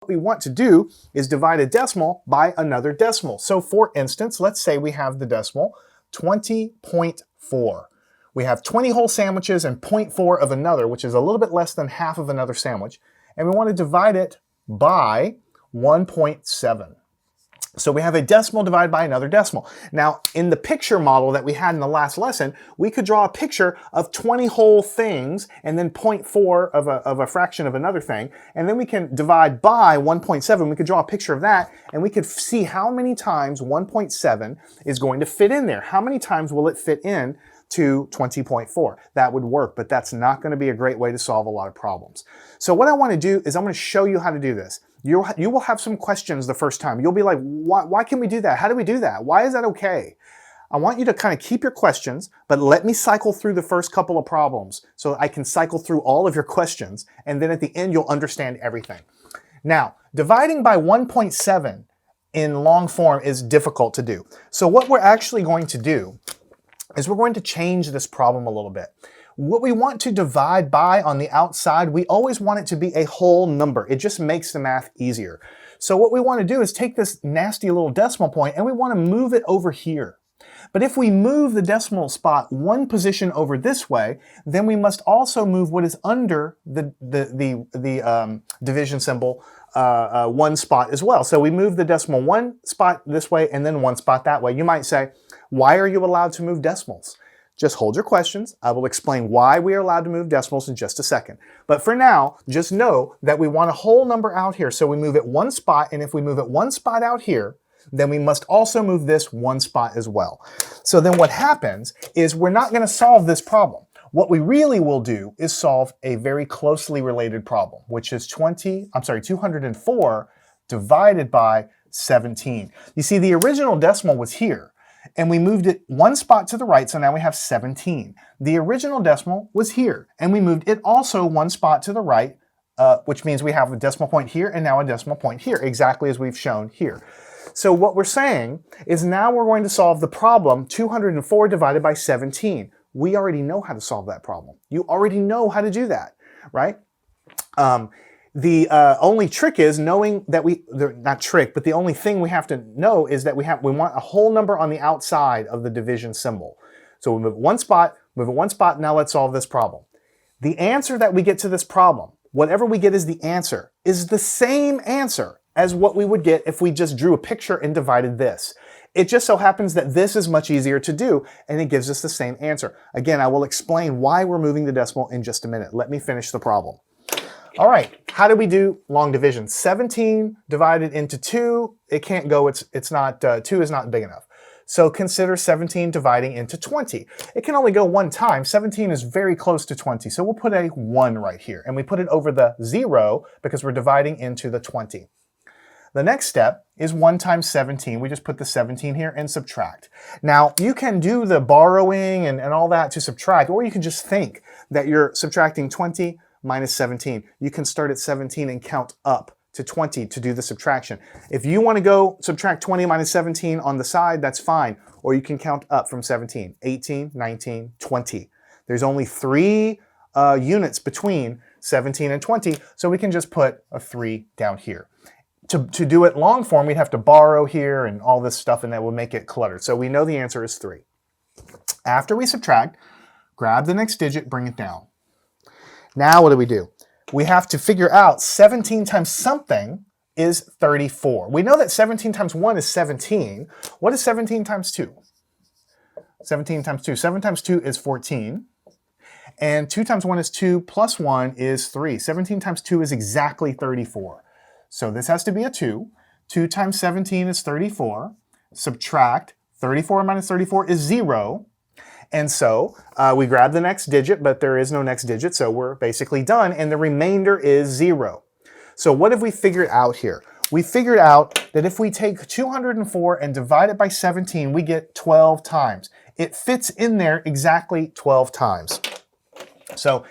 what we want to do is divide a decimal by another decimal. So for instance, let's say we have the decimal 20.4. We have 20 whole sandwiches and 0.4 of another, which is a little bit less than half of another sandwich. And we want to divide it by 1.7. So we have a decimal divided by another decimal. Now, in the picture model that we had in the last lesson, we could draw a picture of 20 whole things and then 0.4 of a fraction of another thing. And then we can divide by 1.7. We could draw a picture of that, and we could see how many times 1.7 is going to fit in there. How many times will it fit in to 20.4? That would work, but that's not going to be a great way to solve a lot of problems. So what I want to do is I'm going to show you how to do this. You will have some questions the first time. You'll be like, why can we do that? How do we do that? Why is that okay? I want you to kind of keep your questions, but let me cycle through the first couple of problems so I can cycle through all of your questions, and then at the end you'll understand everything. Now, dividing by 1.7 in long form is difficult to do. So what we're actually going to do is we're going to change this problem a little bit. What we want to divide by on the outside, we always want it to be a whole number. It just makes the math easier. So what we want to do is take this nasty little decimal point and we want to move it over here. But if we move the decimal spot one position over this way, then we must also move what is under the division symbol one spot as well. So we move the decimal one spot this way and then one spot that way. You might say, why are you allowed to move decimals? Just hold your questions. I will explain why we are allowed to move decimals in just a second. But for now, just know that we want a whole number out here. So we move it one spot, and if we move it one spot out here, then we must also move this one spot as well. So then what happens is we're not going to solve this problem. What we really will do is solve a very closely related problem, which is 204 divided by 17. You see, the original decimal was here, and we moved it one spot to the right, so now we have 17. The original decimal was here, and we moved it also one spot to the right, which means we have a decimal point here and now a decimal point here, exactly as we've shown here. So what we're saying is now we're going to solve the problem 204 divided by 17. We already know how to solve that problem. You already know how to do that, right? The only trick is knowing that not trick, but the only thing we have to know is that we want a whole number on the outside of the division symbol. So we move it one spot, now let's solve this problem. The answer that we get to this problem, whatever we get as the answer, is the same answer as what we would get if we just drew a picture and divided this. It just so happens that this is much easier to do, and it gives us the same answer. Again, I will explain why we're moving the decimal in just a minute. Let me finish the problem. All right, how do we do long division? 17 divided into 2, it can't go, it's not, 2 is not big enough. So consider 17 dividing into 20. It can only go one time. 17 is very close to 20, so we'll put a 1 right here, and we put it over the 0 because we're dividing into the 20. The next step is 1 times 17. We just put the 17 here and subtract. Now, you can do the borrowing and all that to subtract, or you can just think that you're subtracting 20 minus 17. You can start at 17 and count up to 20 to do the subtraction. If you want to go subtract 20 minus 17 on the side, that's fine. Or you can count up from 17, 18, 19, 20. There's only 3 units between 17 and 20, so we can just put a 3 down here. To do it long form, we'd have to borrow here and all this stuff, and that will make it cluttered. So we know the answer is 3. After we subtract, grab the next digit, bring it down. Now what do? We have to figure out 17 times something is 34. We know that 17 times 1 is 17. What is 17 times 2? 17 times 2. 7 times 2 is 14. And 2 times 1 is 2, plus 1 is 3. 17 times 2 is exactly 34. So this has to be a 2. 2 times 17 is 34. Subtract 34 minus 34 is 0. And so we grab the next digit, but there is no next digit, so we're basically done, and the remainder is 0. So what have we figured out here? We figured out that if we take 204 and divide it by 17, we get 12 times. It fits in there exactly 12 times. So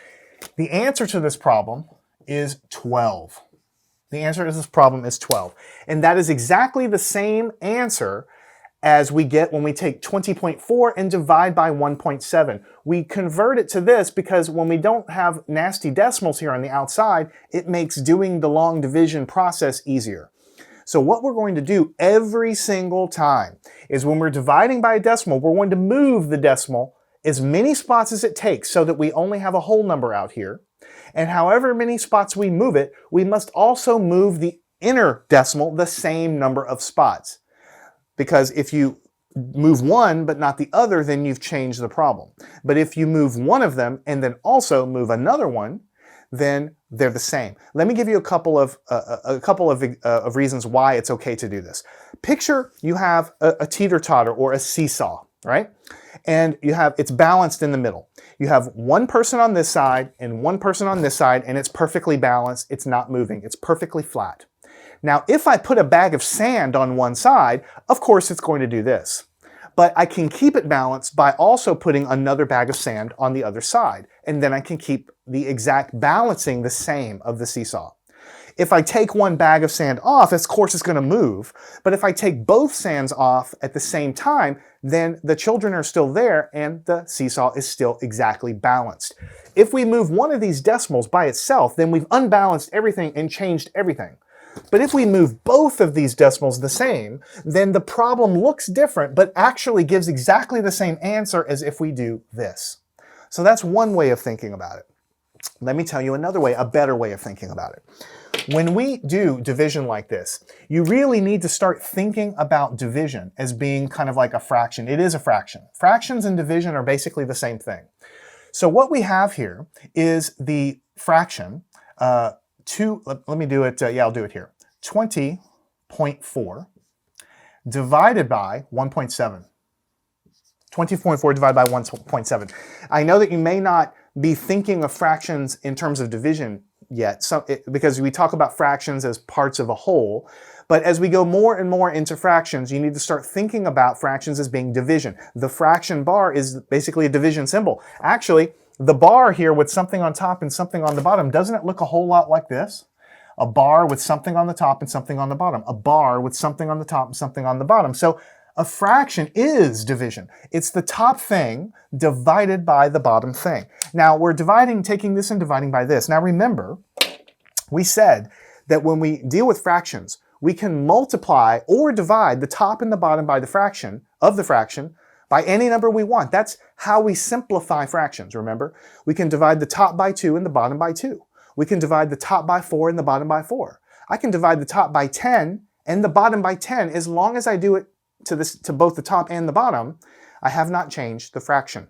the answer to this problem is 12. The answer to this problem is 12. And that is exactly the same answer as we get when we take 20.4 and divide by 1.7. We convert it to this because when we don't have nasty decimals here on the outside, it makes doing the long division process easier. So what we're going to do every single time is when we're dividing by a decimal, we're going to move the decimal as many spots as it takes so that we only have a whole number out here. And however many spots we move it, we must also move the inner decimal the same number of spots. Because if you move one but not the other, then you've changed the problem. But if you move one of them and then also move another one, then they're the same. Let me give you a couple of reasons why it's okay to do this. Picture you have a teeter-totter or a seesaw, right? And it's balanced in the middle. You have one person on this side and one person on this side, and it's perfectly balanced. It's not moving. It's perfectly flat. Now, if I put a bag of sand on one side, of course it's going to do this. But I can keep it balanced by also putting another bag of sand on the other side. And then I can keep the exact balancing the same of the seesaw. If I take one bag of sand off, of course it's going to move. But if I take both sands off at the same time, then the children are still there and the seesaw is still exactly balanced. If we move one of these decimals by itself, then we've unbalanced everything and changed everything. But if we move both of these decimals the same, then the problem looks different, but actually gives exactly the same answer as if we do this. So that's one way of thinking about it. Let me tell you another way, a better way of thinking about it. When we do division like this, you really need to start thinking about division as being kind of like a fraction. It is a fraction. Fractions and division are basically the same thing. So what we have here is the fraction, let me do it, I'll do it here. 20.4 divided by 1.7. 20.4 divided by 1.7. I know that you may not be thinking of fractions in terms of division yet, because we talk about fractions as parts of a whole. But as we go more and more into fractions, you need to start thinking about fractions as being division. The fraction bar is basically a division symbol. Actually, the bar here with something on top and something on the bottom, doesn't it look a whole lot like this? A bar with something on the top and something on the bottom. A bar with something on the top and something on the bottom. So a fraction is division. It's the top thing divided by the bottom thing. Now we're taking this and dividing by this. Now remember, we said that when we deal with fractions, we can multiply or divide the top and the bottom by the fraction of the fraction by any number we want. That's how we simplify fractions, remember? We can divide the top by 2 and the bottom by 2. We can divide the top by 4 and the bottom by 4. I can divide the top by 10 and the bottom by 10. As long as I do it to both the top and the bottom, I have not changed the fraction.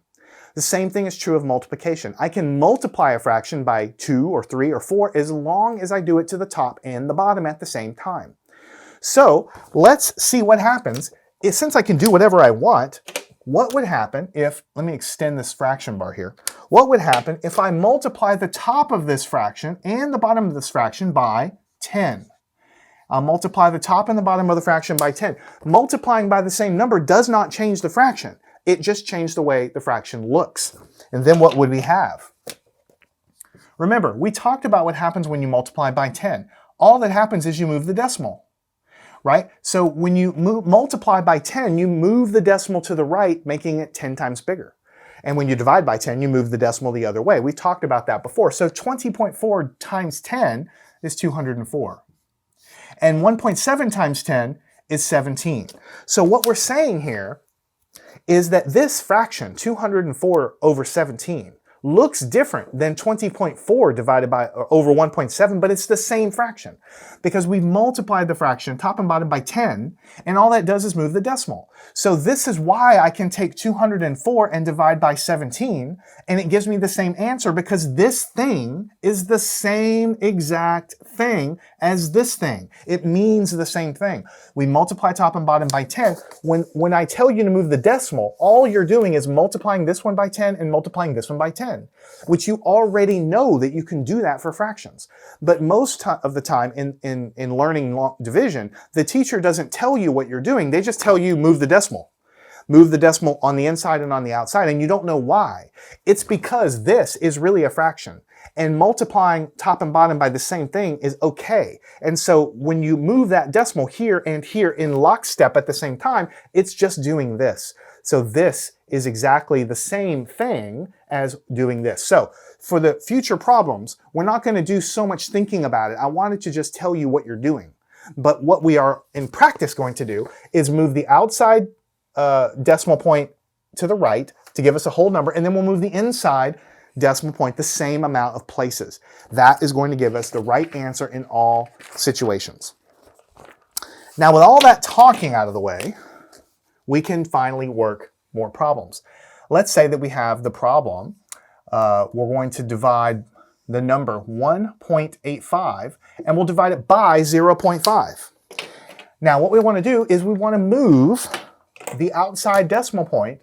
The same thing is true of multiplication. I can multiply a fraction by 2 or 3 or 4 as long as I do it to the top and the bottom at the same time. So let's see what happens. Since I can do whatever I want, what would happen if, let me extend this fraction bar here. What would happen if I multiply the top of this fraction and the bottom of this fraction by 10? I'll multiply the top and the bottom of the fraction by 10. Multiplying by the same number does not change the fraction. It just changed the way the fraction looks. And then what would we have? Remember, we talked about what happens when you multiply by 10. All that happens is you move the decimal. Right? So when you multiply by 10, you move the decimal to the right, making it 10 times bigger. And when you divide by 10, you move the decimal the other way. We talked about that before. So 20.4 times 10 is 204. And 1.7 times 10 is 17. So what we're saying here is that this fraction, 204 over 17, looks different than 20.4 divided by over 1.7, but it's the same fraction because we've multiplied the fraction top and bottom by 10, and all that does is move the decimal. So this is why I can take 204 and divide by 17, and it gives me the same answer because this thing is the same exact thing as this thing. It means the same thing. We multiply top and bottom by 10. When I tell you to move the decimal, all you're doing is multiplying this one by 10 and multiplying this one by 10, which you already know that you can do that for fractions. But most of the time in learning division, the teacher doesn't tell you what you're doing. They just tell you move the decimal. Move the decimal on the inside and on the outside, and you don't know why. It's because this is really a fraction. and multiplying top and bottom by the same thing is okay. And so when you move that decimal here and here in lockstep at the same time, it's just doing this. So this is exactly the same thing as doing this. So for the future problems, we're not going to do so much thinking about it. I wanted to just tell you what you're doing. But what we are in practice going to do is move the outside decimal point to the right to give us a whole number, and then we'll move the inside decimal point the same amount of places. That is going to give us the right answer in all situations. Now, with all that talking out of the way, we can finally work more problems. Let's say that we have the problem, we're going to divide the number 1.85, and we'll divide it by 0.5. Now, what we want to do is we want to move the outside decimal point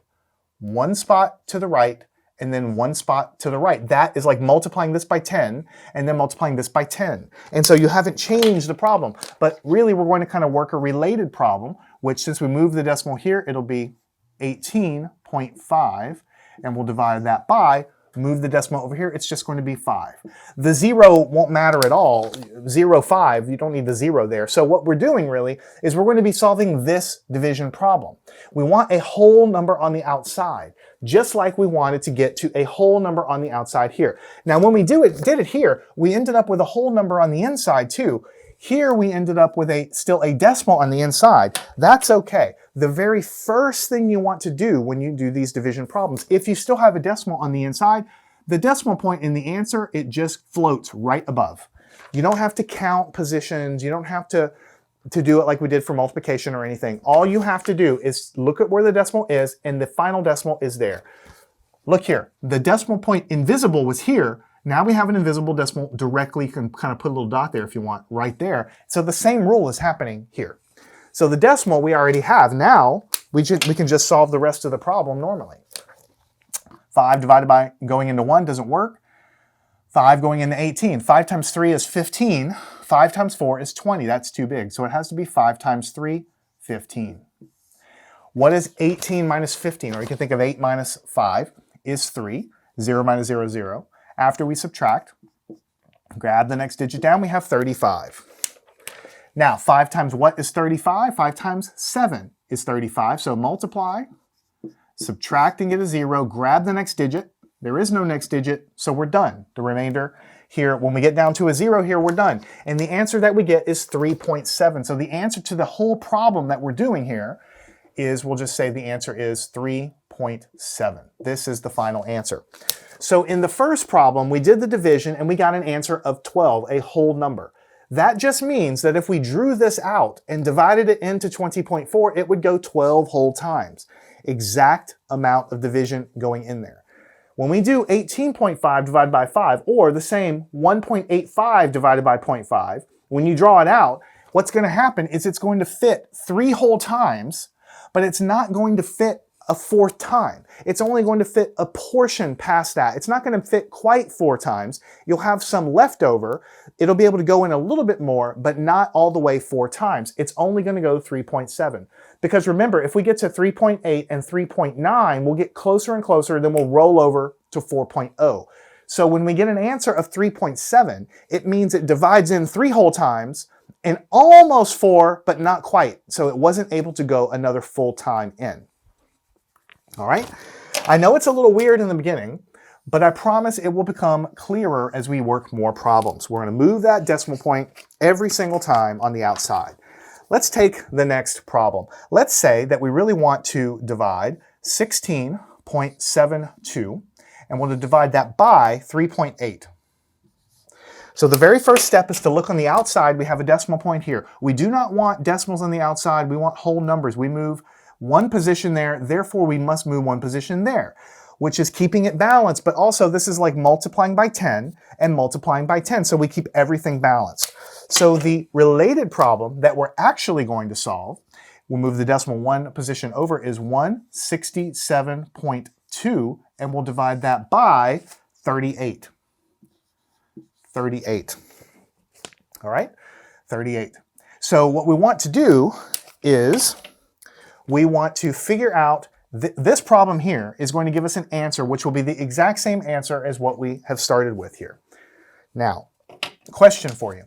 one spot to the right and then one spot to the right. That is like multiplying this by 10 and then multiplying this by 10. And so you haven't changed the problem, but really we're going to kind of work a related problem, which since we move the decimal here, it'll be 18.5, and we'll divide that by, move the decimal over here, it's just going to be 5. The 0 won't matter at all. 0, 5, you don't need the 0 there. So what we're doing really is we're going to be solving this division problem. We want a whole number on the outside, just like we wanted to get to a whole number on the outside here. Now when we did it here, we ended up with a whole number on the inside too. Here we ended up with still a decimal on the inside. That's okay. The very first thing you want to do when you do these division problems, if you still have a decimal on the inside, the decimal point in the answer, it just floats right above. You don't have to count positions. You don't have to do it like we did for multiplication or anything. All you have to do is look at where the decimal is, and the final decimal is there. Look here. The decimal point invisible was here. Now we have an invisible decimal directly. You can kind of put a little dot there if you want, right there. So the same rule is happening here. So the decimal we already have. Now we can just solve the rest of the problem normally. 5 divided by going into 1 doesn't work. 5 going into 18. 5 times 3 is 15. 5 times 4 is 20. That's too big. So it has to be 5 times 3, 15. What is 18 minus 15? Or you can think of 8 minus 5 is 3. 0 minus 0 is 0. After we subtract, grab the next digit down, we have 35. Now, 5 times what is 35? 5 times 7 is 35. So multiply, subtract and get a 0, grab the next digit. There is no next digit, so we're done. The remainder here, when we get down to a 0 here, we're done. And the answer that we get is 3.7. So the answer to the whole problem that we're doing here is, we'll just say the answer is 3.7. This is the final answer. So in the first problem, we did the division and we got an answer of 12, a whole number. That just means that if we drew this out and divided it into 20.4, it would go 12 whole times. Exact amount of division going in there. When we do 18.5 divided by 5, or the same 1.85 divided by 0.5, when you draw it out, what's going to happen is it's going to fit 3 whole times, but it's not going to fit a 4th time. It's only going to fit a portion past that. It's not going to fit quite 4 times. You'll have some left over. It'll be able to go in a little bit more, but not all the way 4 times. It's only going to go 3.7. Because remember, if we get to 3.8 and 3.9, we'll get closer and closer, then we'll roll over to 4.0. So when we get an answer of 3.7, it means it divides in 3 whole times and almost 4, but not quite. So it wasn't able to go another full time in. All right, I know it's a little weird in the beginning, but I promise it will become clearer as we work more problems. We're going to move that decimal point every single time on the outside. Let's take the next problem. Let's say that we really want to divide 16.72, and we'll divide that by 3.8. So the very first step is to look on the outside. We have a decimal point here. We do not want decimals on the outside. We want whole numbers. We move 1 position there, therefore we must move 1 position there, which is keeping it balanced, but also this is like multiplying by 10 and multiplying by 10, so we keep everything balanced. So the related problem that we're actually going to solve, we'll move the decimal 1 position over, is 167.2, and we'll divide that by 38. 38. All right, 38. So what we want to do is we want to figure out, this problem here is going to give us an answer which will be the exact same answer as what we have started with here. Now, question for you.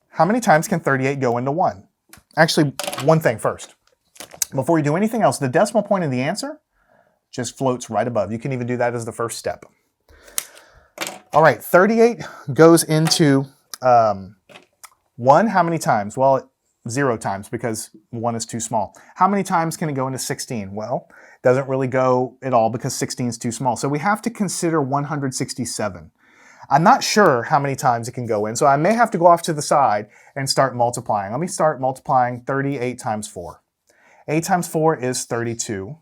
How many times can 38 go into 1? Actually, one thing first. Before you do anything else, the decimal point of the answer just floats right above. You can even do that as the first step. All right, 38 goes into 1 how many times? Well, 0 times because 1 is too small. How many times can it go into 16? Well, it doesn't really go at all because 16 is too small. So we have to consider 167. I'm not sure how many times it can go in, so I may have to go off to the side and start multiplying. Let me start multiplying 38 times 4. 8 times 4 is 32.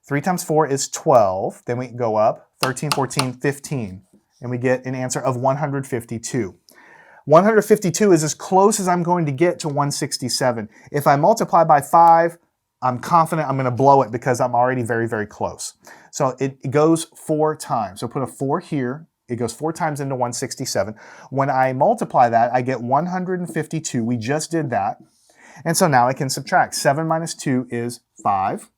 3 times 4 is 12. Then we go up, 13, 14, 15. And we get an answer of 152. 152 is as close as I'm going to get to 167. If I multiply by 5, I'm confident I'm going to blow it because I'm already very, very close. So it goes 4 times. So put a 4 here. It goes 4 times into 167. When I multiply that, I get 152. We just did that. And so now I can subtract. 7 minus 2 is 5.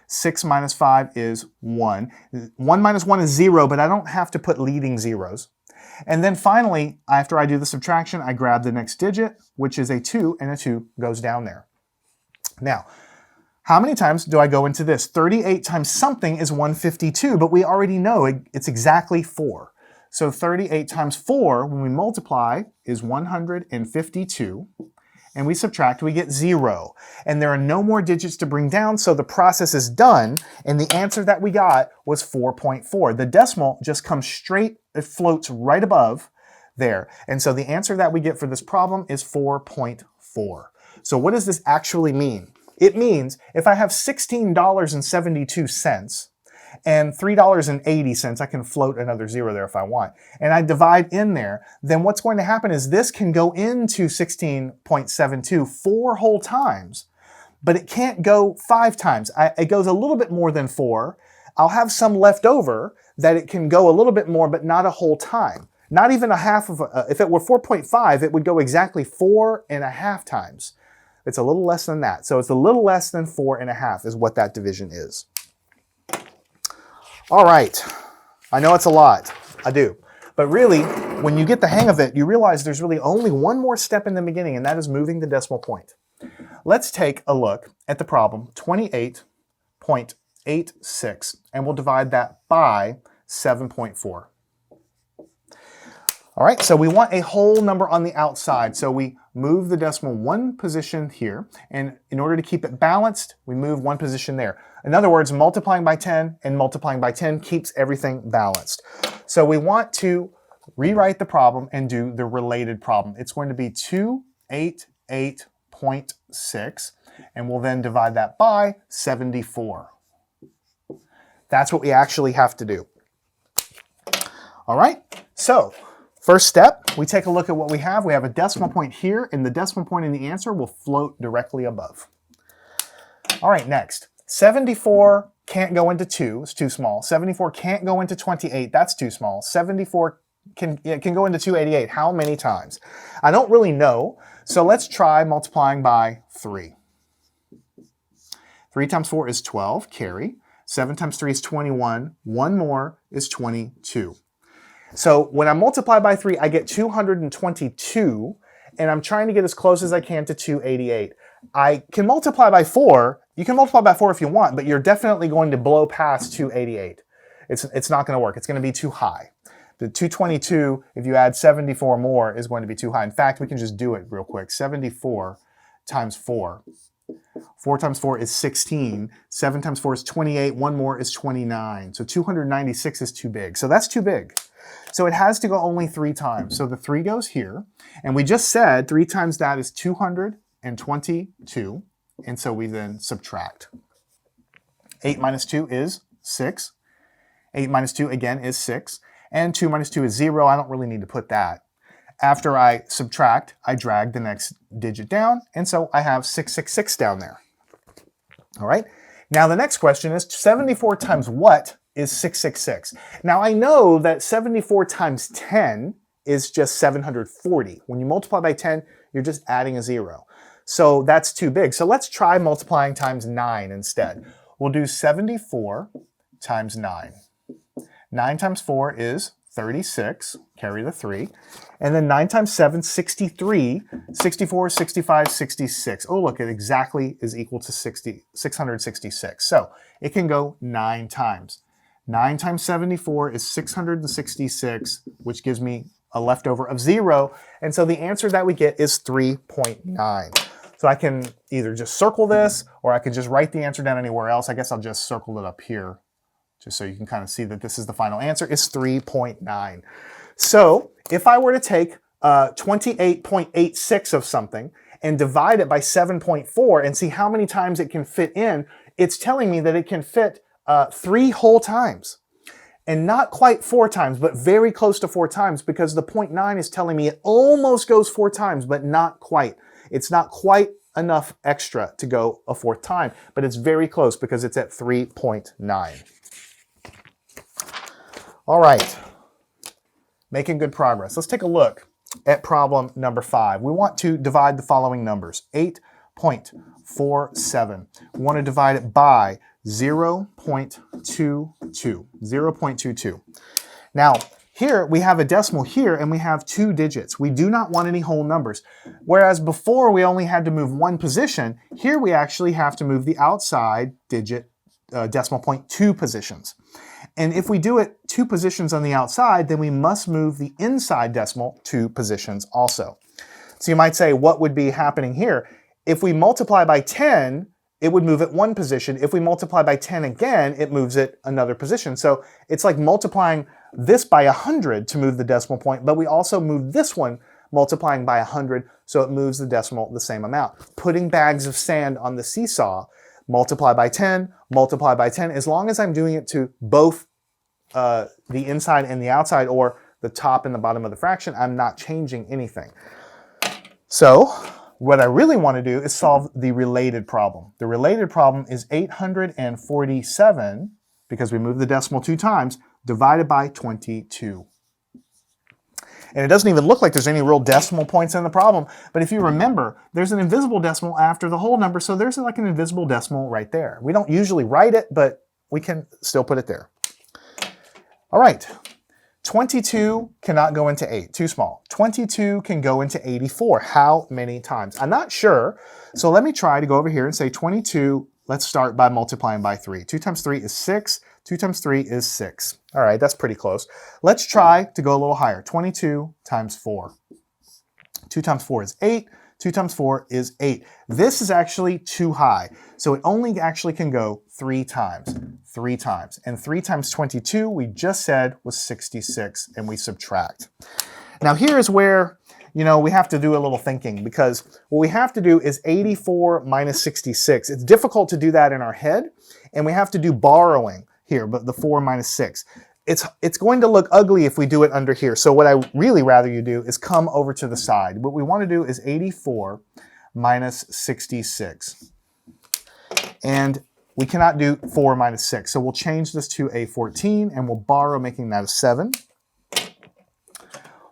6 minus 5 is 1. 1 minus 1 is 0, but I don't have to put leading zeros. And then finally, after I do the subtraction, I grab the next digit, which is a 2, and a 2 goes down there. Now, how many times do I go into this? 38 times something is 152, but we already know it's exactly 4. So 38 times 4, when we multiply, is 152. And we subtract, we get 0. And there are no more digits to bring down, so the process is done, and the answer that we got was 4.4. The decimal just comes straight, it floats right above there. And so the answer that we get for this problem is 4.4. So what does this actually mean? It means if I have $16.72 and $3.80, I can float another 0 there if I want, and I divide in there, then what's going to happen is this can go into 16.72 4 whole times, but it can't go 5 times. It goes a little bit more than 4. I'll have some left over that it can go a little bit more, but not a whole time. Not even a half of if it were 4.5, it would go exactly 4.5 times. It's a little less than that. So it's a little less than 4.5 is what that division is. All right, I know it's a lot, I do. But really, when you get the hang of it, you realize there's really only one more step in the beginning, and that is moving the decimal point. Let's take a look at the problem 28.86, and we'll divide that by 7.4. All right, so we want a whole number on the outside, so we move the decimal 1 position here, and in order to keep it balanced, we move 1 position there. In other words, multiplying by 10 and multiplying by 10 keeps everything balanced. So we want to rewrite the problem and do the related problem. It's going to be 288.6, and we'll then divide that by 74. That's what we actually have to do. All right, so first step, we take a look at what we have. We have a decimal point here, and the decimal point in the answer will float directly above. All right, next. 74 can't go into 2, it's too small. 74 can't go into 28, that's too small. 74 can go into 288. How many times? I don't really know, so let's try multiplying by 3. 3 times 4 is 12, carry. 7 times 3 is 21. 1 more is 22. So when I multiply by 3, I get 222, and I'm trying to get as close as I can to 288. I can multiply by 4. You can multiply by 4 if you want, but you're definitely going to blow past 288. It's not going to work. It's going to be too high. The 222, if you add 74 more, is going to be too high. In fact, we can just do it real quick. 74 times 4. 4 times 4 is 16. 7 times 4 is 28. 1 more is 29. So 296 is too big. So that's too big. So it has to go only 3 times. So the 3 goes here. And we just said 3 times that is 222. And so we then subtract. 8 minus 2 is 6. 8 minus 2 again is 6. And 2 minus 2 is 0. I don't really need to put that. After I subtract, I drag the next digit down. And so I have 666 down there. All right. Now the next question is 74 times what is 666? Now I know that 74 times 10 is just 740. When you multiply by 10, you're just adding a 0. So that's too big. So let's try multiplying times 9 instead. We'll do 74 times 9. 9 times 4 is 36, carry the 3. And then 9 times 7, 63, 64, 65, 66. Oh, look, it exactly is equal to 666. So it can go 9 times. 9 times 74 is 666, which gives me a leftover of 0. And so the answer that we get is 3.9. So I can either just circle this, or I can just write the answer down anywhere else. I guess I'll just circle it up here, just so you can kind of see that this is the final answer, is 3.9. So if I were to take 28.86 of something and divide it by 7.4 and see how many times it can fit in, it's telling me that it can fit 3 whole times. And not quite 4 times, but very close to 4 times, because the 0.9 is telling me it almost goes 4 times, but not quite. It's not quite enough extra to go a 4th time, but it's very close because it's at 3.9. All right, making good progress. Let's take a look at problem number 5. We want to divide the following numbers. 8.47. We want to divide it by 0.22. 0.22. Now, here we have a decimal here and we have 2 digits. We do not want any whole numbers. Whereas before we only had to move 1 position, here we actually have to move the outside digit decimal point 2 positions. And if we do it 2 positions on the outside, then we must move the inside decimal 2 positions also. So you might say, what would be happening here? If we multiply by 10, it would move it 1 position. If we multiply by 10 again, it moves it another position. So it's like multiplying this by 100 to move the decimal point, but we also move this one multiplying by 100, so it moves the decimal the same amount. Putting bags of sand on the seesaw, multiply by 10, as long as I'm doing it to both the inside and the outside, or the top and the bottom of the fraction, I'm not changing anything. So what I really want to do is solve the related problem. The related problem is 847, because we moved the decimal 2 times, divided by 22. And it doesn't even look like there's any real decimal points in the problem, but if you remember, there's an invisible decimal after the whole number, so there's like an invisible decimal right there. We don't usually write it, but we can still put it there. All right, 22 cannot go into 8, too small. 22 can go into 84. How many times? I'm not sure, so let me try to go over here and say 22. Let's start by multiplying by 3. 2 times 3 is 6. 2 times 3 is 6. All right, that's pretty close. Let's try to go a little higher. 22 times 4. 2 times 4 is 8. 2 times 4 is 8. This is actually too high, so it only actually can go 3 times. 3 times. And 3 times 22, we just said, was 66, and we subtract. Now here's where, you know, we have to do a little thinking, because what we have to do is 84 minus 66. It's difficult to do that in our head, and we have to do borrowing here, but the 4 minus 6. It's going to look ugly if we do it under here. So what I really rather you do is come over to the side. What we want to do is 84 minus 66. And we cannot do 4 minus 6. So we'll change this to a 14, and we'll borrow, making that a 7.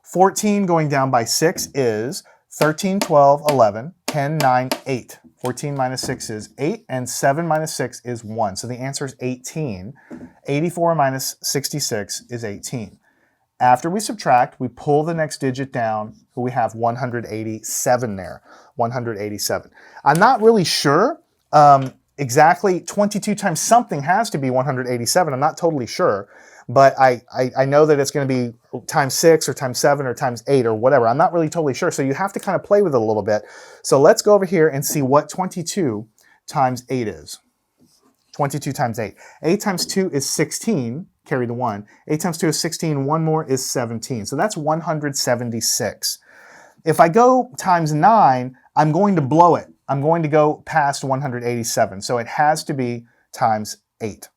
14 going down by 6 is 13, 12, 11, 10, 9, 8. 14 minus 6 is 8, and 7 minus 6 is 1. So the answer is 18. 84 minus 66 is 18. After we subtract, we pull the next digit down, so we have 187 there. 187. I'm not really sure exactly. 22 times something has to be 187. I'm not totally sure. But I know that it's going to be times 6 or times 7 or times 8 or whatever. I'm not really totally sure, so you have to kind of play with it a little bit. So let's go over here and see what 22 times 8 is. 22 times 8. 8 times 2 is 16, carry the 1. 8 times 2 is 16, 1 more is 17. So that's 176. If I go times 9, I'm going to blow it. I'm going to go past 187. So it has to be times 8.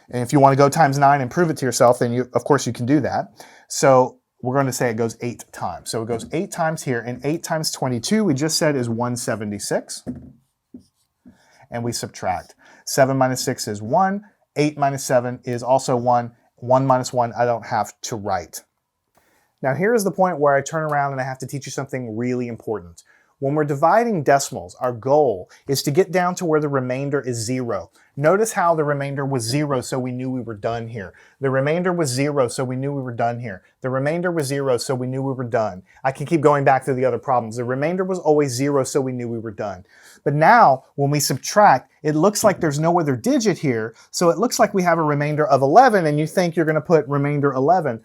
And if you want to go times 9 and prove it to yourself, then of course you can do that. So we're going to say it goes 8 times. So it goes 8 times here, and 8 times 22, we just said, is 176. And we subtract. 7 minus 6 is 1. 8 minus 7 is also 1. 1 minus 1, I don't have to write. Now here is the point where I turn around and I have to teach you something really important. when we're dividing decimals, our goal is to get down to where the remainder is 0. Notice how the remainder was 0, so we knew we were done here. The remainder was 0, so we knew we were done here. The remainder was 0, so we knew we were done. I can keep going back through the other problems. The remainder was always 0, so we knew we were done. But now, when we subtract, it looks like there's no other digit here, so it looks like we have a remainder of 11, and you think you're going to put remainder 11.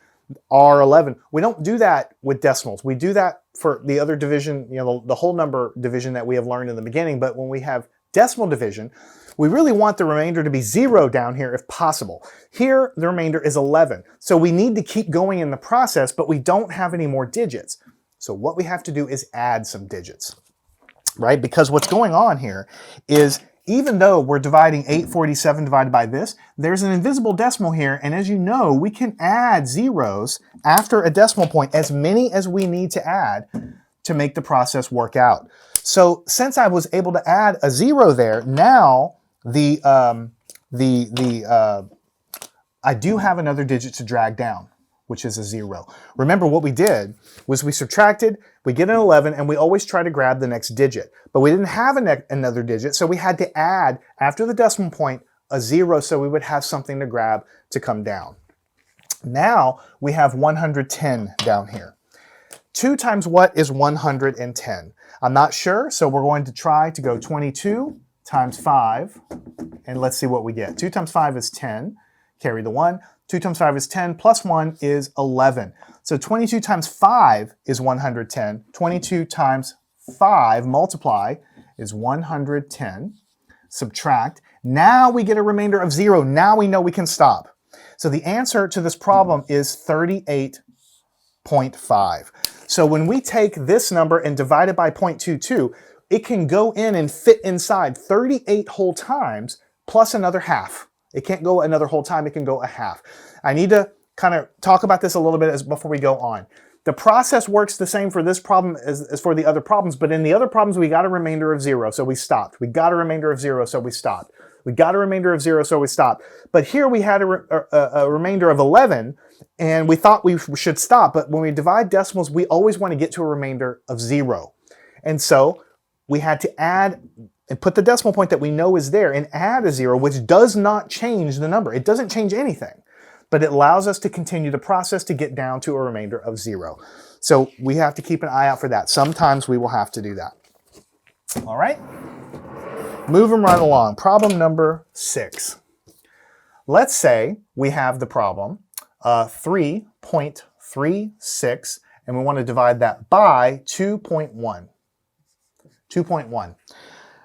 R11. We don't do that with decimals. We do that for the other division, the whole number division that we have learned in the beginning. But when we have decimal division, we really want the remainder to be 0 down here if possible. Here, the remainder is 11. So we need to keep going in the process, but we don't have any more digits. So what we have to do is add some digits, right? Because what's going on here is even though we're dividing 847 divided by this, there's an invisible decimal here, and as you know, we can add zeros after a decimal point, as many as we need to add to make the process work out. So since I was able to add a 0 there, now I do have another digit to drag down, which is a 0. Remember what we did was we subtracted, we get an 11, and we always try to grab the next digit. But we didn't have another digit, so we had to add, after the decimal point, a 0 so we would have something to grab to come down. Now we have 110 down here. 2 times what is 110? I'm not sure, so we're going to try to go 22 times 5, and let's see what we get. 2 times 5 is 10, carry the 1. 2 times 5 is 10, plus 1 is 11. So 22 times 5 is 110. 22 times 5 multiply is 110. Subtract. Now we get a remainder of 0. Now we know we can stop. So the answer to this problem is 38.5. So when we take this number and divide it by 0.22, it can go in and fit inside 38 whole times plus another half. It can't go another whole time, it can go a half. I need to kind of talk about this a little bit before we go on. The process works the same for this problem as for the other problems, but in the other problems we got a remainder of 0, so we stopped. We got a remainder of 0, so we stopped. We got a remainder of 0, so we stopped. But here we had a remainder of 11, and we thought we should stop, but when we divide decimals, we always want to get to a remainder of 0. And so we had to add and put the decimal point that we know is there and add a 0, which does not change the number. It doesn't change anything, but it allows us to continue the process to get down to a remainder of 0. So we have to keep an eye out for that. Sometimes we will have to do that. All right, moving right along. Problem number 6. Let's say we have the problem 3.36, and we want to divide that by 2.1. 2.1.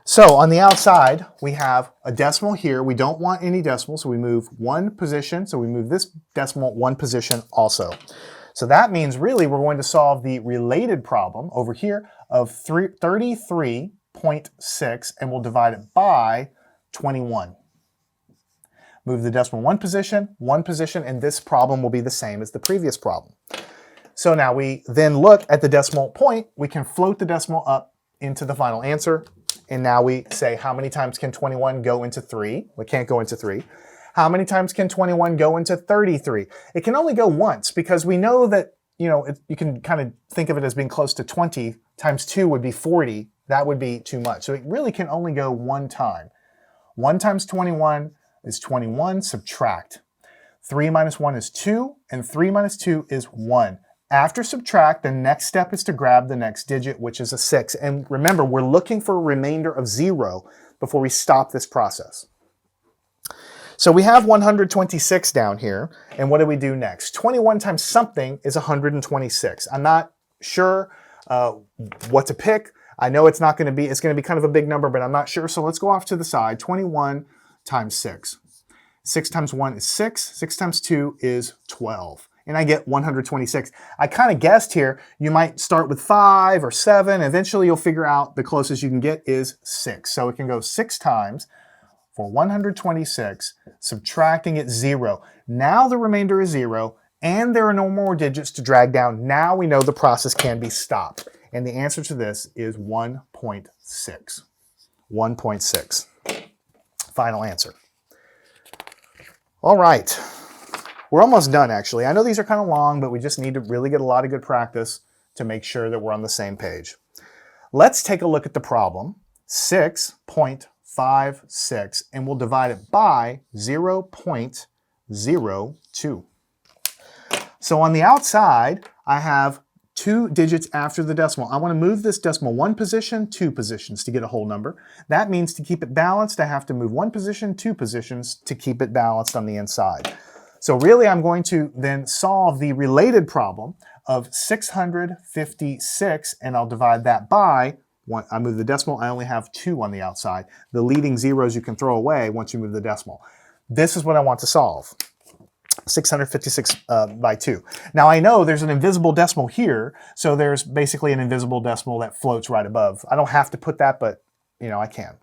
So on the outside, we have a decimal here. We don't want any decimals, so we move 1 position. So we move this decimal 1 position also. So that means really we're going to solve the related problem over here of 33.6, and we'll divide it by 21. Move the decimal 1 position, and this problem will be the same as the previous problem. So now we then look at the decimal point. We can float the decimal up into the final answer. And now we say, how many times can 21 go into 3? We can't go into 3. How many times can 21 go into 33? It can only go once because we know that, you can kind of think of it as being close to 20 times 2 would be 40. That would be too much. So it really can only go one time. 1 times 21 is 21, subtract. 3 minus 1 is 2, and 3 minus 2 is 1. After subtract, the next step is to grab the next digit, which is a 6. And remember, we're looking for a remainder of 0 before we stop this process. So we have 126 down here, and what do we do next? 21 times something is 126. I'm not sure what to pick. I know it's going to be kind of a big number, but I'm not sure. So let's go off to the side. 21 times 6. 6 times 1 is 6. 6 times 2 is 12. And I get 126. I kind of guessed here, you might start with 5 or 7. Eventually you'll figure out the closest you can get is 6. So it can go 6 times for 126, subtracting it 0. Now the remainder is 0, and there are no more digits to drag down. Now we know the process can be stopped. And the answer to this is 1.6. 1.6. Final answer. All right. We're almost done, actually. I know these are kind of long, but we just need to really get a lot of good practice to make sure that we're on the same page. Let's take a look at the problem, 6.56, and we'll divide it by 0.02. So on the outside, I have 2 digits after the decimal. I want to move this decimal 1 position, 2 positions to get a whole number. That means to keep it balanced, I have to move 1 position, 2 positions to keep it balanced on the inside. So really, I'm going to then solve the related problem of 656, and I'll divide that by, I move the decimal, I only have 2 on the outside. The leading zeros you can throw away once you move the decimal. This is what I want to solve. 656 by 2. Now I know there's an invisible decimal here, so there's basically an invisible decimal that floats right above. I don't have to put that, but I can.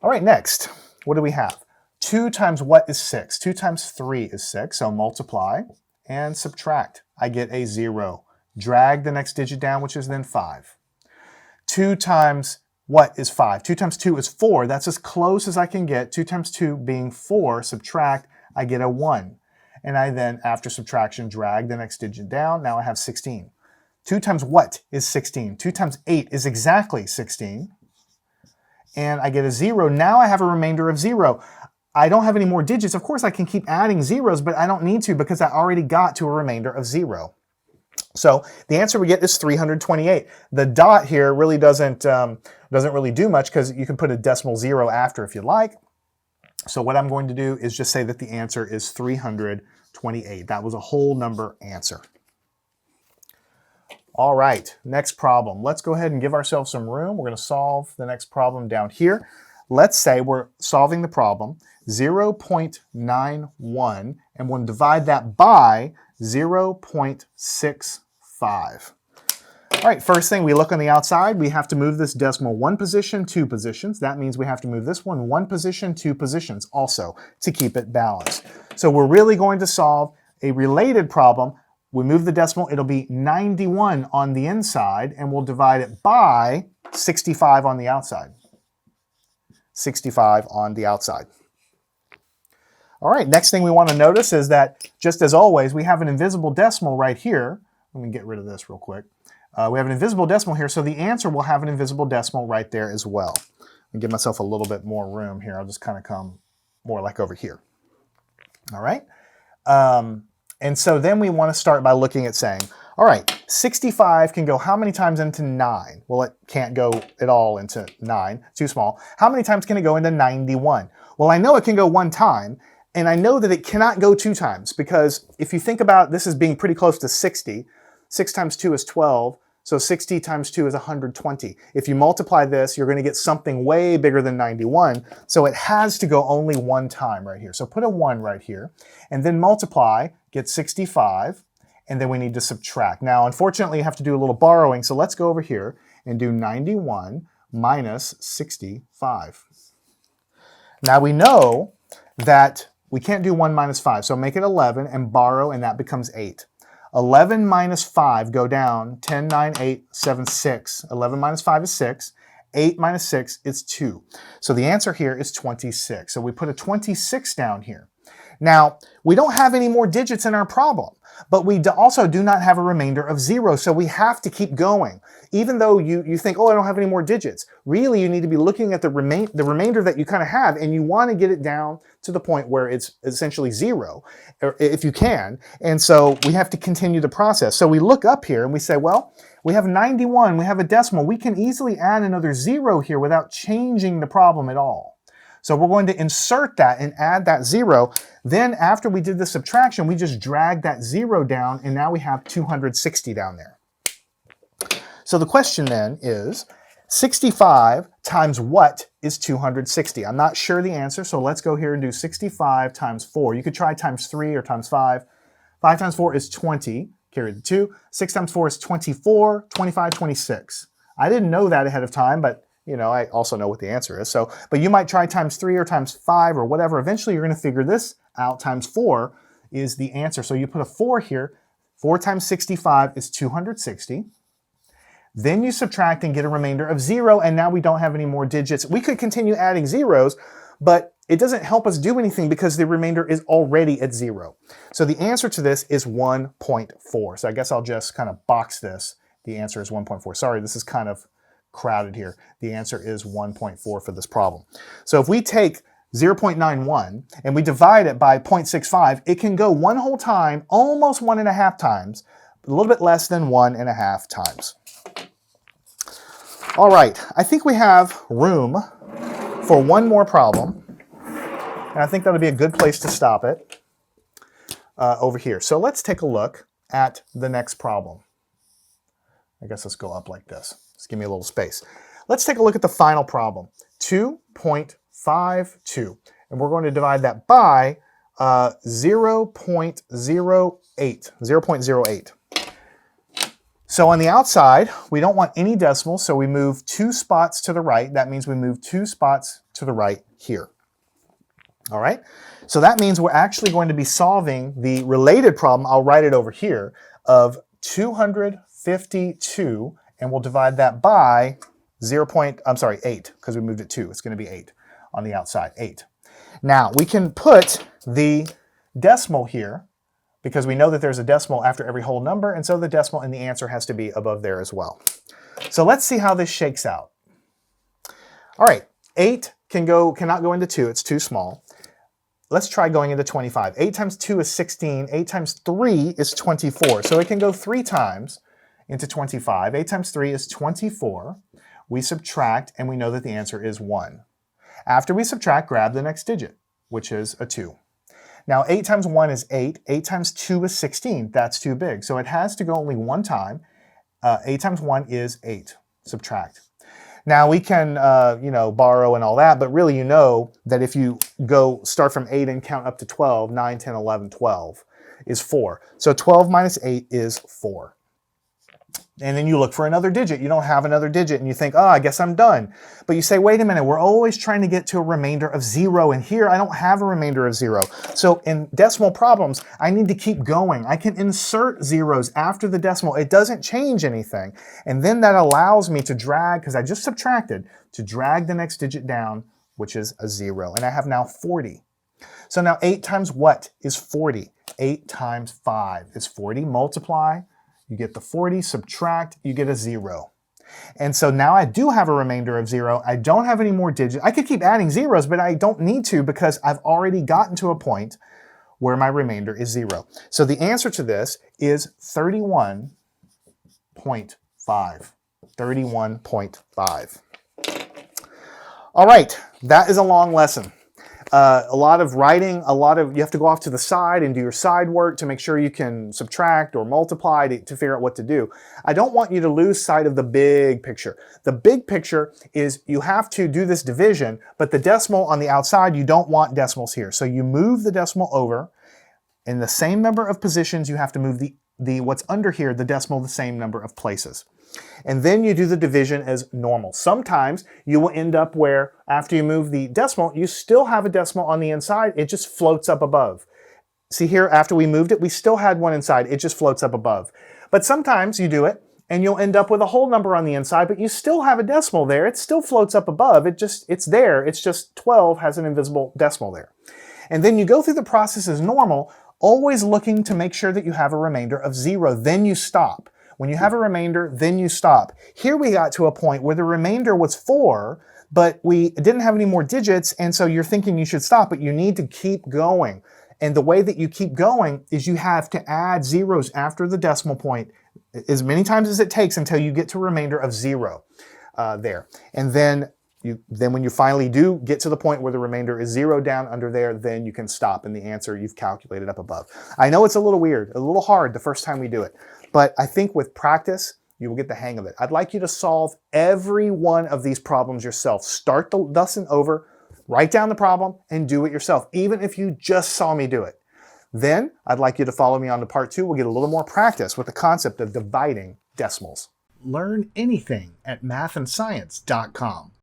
All right, next, what do we have? 2 times what is 6? 2 times 3 is 6, so multiply and subtract. I get a 0. Drag the next digit down, which is then 5. 2 times what is 5? 2 times 2 is 4. That's as close as I can get. 2 times 2 being 4, subtract, I get a 1. And I then, after subtraction, drag the next digit down. Now I have 16. 2 times what is 16? 2 times 8 is exactly 16. And I get a 0. Now I have a remainder of 0. I don't have any more digits. Of course, I can keep adding zeros, but I don't need to because I already got to a remainder of 0. So the answer we get is 328. The dot here really doesn't really do much because you can put a decimal 0 after if you like. So what I'm going to do is just say that the answer is 328. That was a whole number answer. All right, next problem. Let's go ahead and give ourselves some room. We're going to solve the next problem down here. Let's say we're solving the problem 0.91, and we'll divide that by 0.65. All right, first thing, we look on the outside. We have to move this decimal 1 position, 2 positions. That means we have to move this one 1 position, 2 positions also to keep it balanced. So we're really going to solve a related problem. We move the decimal, it'll be 91 on the inside, and we'll divide it by 65 on the outside. 65 on the outside. All right, next thing we want to notice is that, just as always, we have an invisible decimal right here. Let me get rid of this real quick. We have an invisible decimal here, so the answer will have an invisible decimal right there as well. I'll give myself a little bit more room here. I'll just kind of come more like over here. All right? And so then we want to start by looking at saying, all right, 65 can go how many times into 9? Well, it can't go at all into 9, too small. How many times can it go into 91? Well, I know it can go 1 time, and I know that it cannot go 2 times, because if you think about this as being pretty close to 60, 6 times 2 is 12, so 60 times 2 is 120. If you multiply this, you're going to get something way bigger than 91, so it has to go only 1 time right here. So put a 1 right here, and then multiply, get 65, and then we need to subtract. Now, unfortunately, you have to do a little borrowing, so let's go over here and do 91 minus 65. Now we know that we can't do 1 minus 5, so make it 11 and borrow, and that becomes 8. 11 minus 5, go down, 10, 9, 8, 7, 6. 11 minus 5 is 6. 8 minus 6 is 2. So the answer here is 26. So we put a 26 down here. Now, we don't have any more digits in our problem, but we also do not have a remainder of 0, so we have to keep going. Even though you think, oh, I don't have any more digits, really you need to be looking at the remainder that you kind of have, and you want to get it down to the point where it's essentially 0, or if you can. And so we have to continue the process. So we look up here and we say, well, we have 91, we have a decimal. We can easily add another 0 here without changing the problem at all. So we're going to insert that and add that 0. Then after we did the subtraction, we just dragged that 0 down, and now we have 260 down there. So the question then is, 65 times what is 260? I'm not sure the answer, so let's go here and do 65 times 4. You could try times 3 or times 5. 5 times 4 is 20, carry the 2. 6 times 4 is 24, 25, 26. I didn't know that ahead of time, but I also know what the answer is. So, but you might try times 3 or times 5 or whatever. Eventually, you're going to figure this out. Times 4 is the answer. So you put a 4 here. 4 times 65 is 260. Then you subtract and get a remainder of 0, and now we don't have any more digits. We could continue adding zeros, but it doesn't help us do anything because the remainder is already at 0. So the answer to this is 1.4. So I guess I'll just kind of box this. The answer is 1.4. Sorry, this is kind of crowded here. The answer is 1.4 for this problem. So if we take 0.91 and we divide it by 0.65, it can go one whole time, almost 1.5 times, a little bit less than 1.5 times. All right, I think we have room for one more problem, and I think that'll be a good place to stop it over here. So let's take a look at the next problem. I guess let's go up like this. Just give me a little space. Let's take a look at the final problem, 2.52, and we're going to divide that by 0.08. So on the outside, we don't want any decimals, so we move 2 spots to the right. That means we move 2 spots to the right here. All right? So that means we're actually going to be solving the related problem, I'll write it over here, of 252, and we'll divide that by 8, because we moved it 2. It's going to be 8 on the outside, 8. Now, we can put the decimal here, because we know that there's a decimal after every whole number, and so the decimal in the answer has to be above there as well. So let's see how this shakes out. All right, 8 cannot go into 2, it's too small. Let's try going into 25. 8 times 2 is 16, 8 times 3 is 24. So it can go 3 times into 25. 8 times 3 is 24. We subtract, and we know that the answer is 1. After we subtract, grab the next digit, which is a 2. Now 8 times 1 is 8, 8 times 2 is 16, that's too big. So it has to go only one time. 8 times 1 is 8, subtract. Now we can, borrow and all that, but really you know that if you start from 8 and count up to 12, 9, 10, 11, 12 is 4. So 12 minus 8 is 4. And then you look for another digit. You don't have another digit and you think, oh, I guess I'm done. But you say, wait a minute, we're always trying to get to a remainder of 0. And here I don't have a remainder of 0. So in decimal problems, I need to keep going. I can insert zeros after the decimal. It doesn't change anything. And then that allows me to drag, because I just subtracted, to drag the next digit down, which is a 0. And I have now 40. So now 8 times what is 40? 8 times 5 is 40. Multiply. You get the 40, subtract, you get a 0. And so now I do have a remainder of 0. I don't have any more digits. I could keep adding zeros, but I don't need to because I've already gotten to a point where my remainder is 0. So the answer to this is 31.5. 31.5. All right, that is a long lesson. A lot of writing, you have to go off to the side and do your side work to make sure you can subtract or multiply to figure out what to do. I don't want you to lose sight of the big picture. The big picture is you have to do this division, but the decimal on the outside, you don't want decimals here. So you move the decimal over. In the same number of positions, you have to move the what's under here, the decimal, the same number of places. And then you do the division as normal. Sometimes you will end up where after you move the decimal, you still have a decimal on the inside. It just floats up above. See here, after we moved it, we still had one inside. It just floats up above. But sometimes you do it and you'll end up with a whole number on the inside, but you still have a decimal there. It still floats up above. It's there. It's just 12 has an invisible decimal there. And then you go through the process as normal, always looking to make sure that you have a remainder of 0. Then you stop. When you have a remainder, then you stop. Here we got to a point where the remainder was 4, but we didn't have any more digits, and so you're thinking you should stop, but you need to keep going. And the way that you keep going is you have to add zeros after the decimal point as many times as it takes until you get to a remainder of 0 there. And then when you finally do get to the point where the remainder is 0 down under there, then you can stop, and the answer you've calculated up above. I know it's a little weird, a little hard the first time we do it, but I think with practice, you will get the hang of it. I'd like you to solve every one of these problems yourself. Start the lesson over, write down the problem, and do it yourself, even if you just saw me do it. Then I'd like you to follow me on to part 2. We'll get a little more practice with the concept of dividing decimals. Learn anything at mathandscience.com.